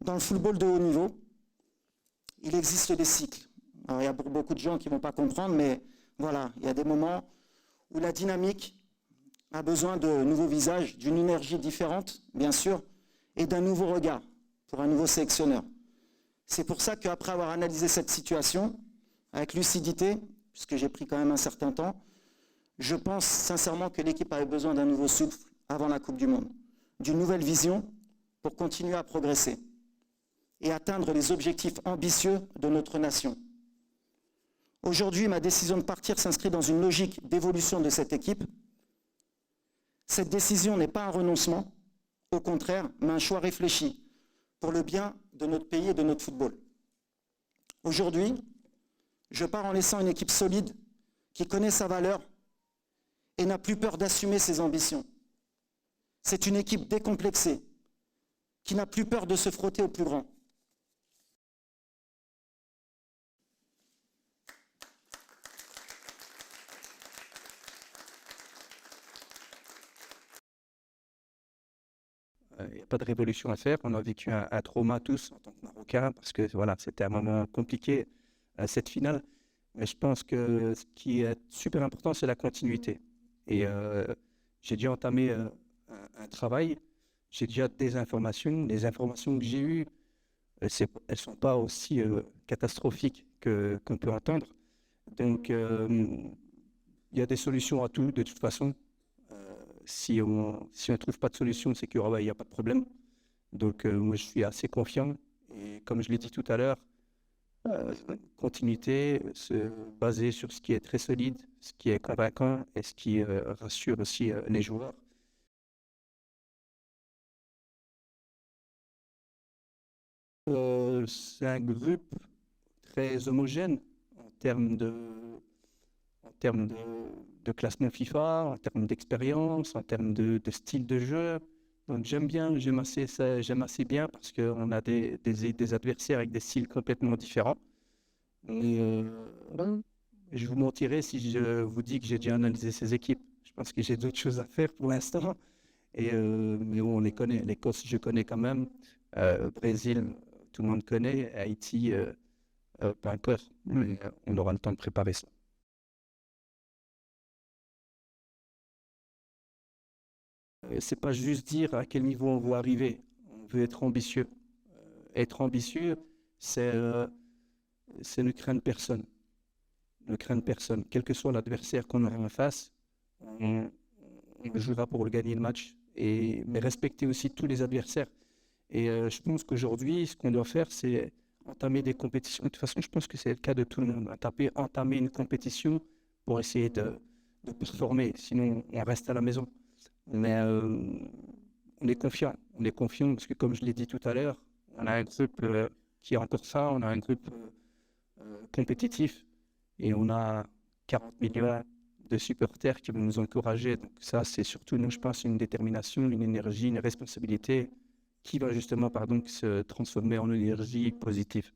Dans le football de haut niveau, il existe des cycles. Alors, il y a beaucoup de gens qui ne vont pas comprendre, mais voilà, il y a des moments où la dynamique a besoin de nouveaux visages, d'une énergie différente, bien sûr, et d'un nouveau regard pour un nouveau sélectionneur. C'est pour ça qu'après avoir analysé cette situation, avec lucidité, puisque j'ai pris quand même un certain temps, je pense sincèrement que l'équipe avait besoin d'un nouveau souffle avant la Coupe du Monde, d'une nouvelle vision pour continuer à progresser et atteindre les objectifs ambitieux de notre nation. Aujourd'hui, ma décision de partir s'inscrit dans une logique d'évolution de cette équipe. Cette décision n'est pas un renoncement, au contraire, mais un choix réfléchi pour le bien de notre pays et de notre football. Aujourd'hui, je pars en laissant une équipe solide qui connaît sa valeur et n'a plus peur d'assumer ses ambitions. C'est une équipe décomplexée qui n'a plus peur de se frotter au plus grand. Il n'y a pas de révolution à faire. On a vécu un trauma tous en tant que Marocains parce que voilà, c'était un moment compliqué, cette finale. Mais je pense que ce qui est super important, c'est la continuité. Et j'ai déjà entamé un travail, j'ai déjà des informations. Les informations que j'ai eues, elles ne sont pas aussi catastrophiques qu'on peut entendre. Donc, il y a des solutions à tout, de toute façon. Si on ne trouve pas de solution, c'est qu'il n'y a pas de problème. Donc, moi, je suis assez confiant. Et comme je l'ai dit tout à l'heure, continuité, se baser sur ce qui est très solide, ce qui est convaincant et ce qui rassure aussi les joueurs. C'est un groupe très homogène en termes de classement FIFA, en termes d'expérience, en termes de style de jeu. Donc j'aime assez bien parce qu'on a des adversaires avec des styles complètement différents. Et je vous mentirais si je vous dis que j'ai déjà analysé ces équipes. Je pense que j'ai d'autres choses à faire pour l'instant. Mais bon, on les connaît. L'Écosse, je connais quand même. Brésil, tout le monde connaît. Haïti, pas encore. Mais on aura le temps de préparer ça. C'est pas juste dire à quel niveau on veut arriver. On veut être ambitieux. Être ambitieux, c'est ne craindre personne. Ne craindre personne. Quel que soit l'adversaire qu'on aura en face, on jouera pour le gagner le match. Mais respecter aussi tous les adversaires. Et je pense qu'aujourd'hui, ce qu'on doit faire, c'est entamer des compétitions. De toute façon, je pense que c'est le cas de tout le monde. Entamer une compétition pour essayer de performer. Sinon, on reste à la maison. Mais on est confiant. On est confiant parce que, comme je l'ai dit tout à l'heure, on a un groupe qui est encore ça. On a un groupe compétitif et on a 40 millions de supporters qui vont nous encourager. Donc ça, c'est surtout, nous, je pense, une détermination, une énergie, une responsabilité qui va justement se transformer en énergie positive.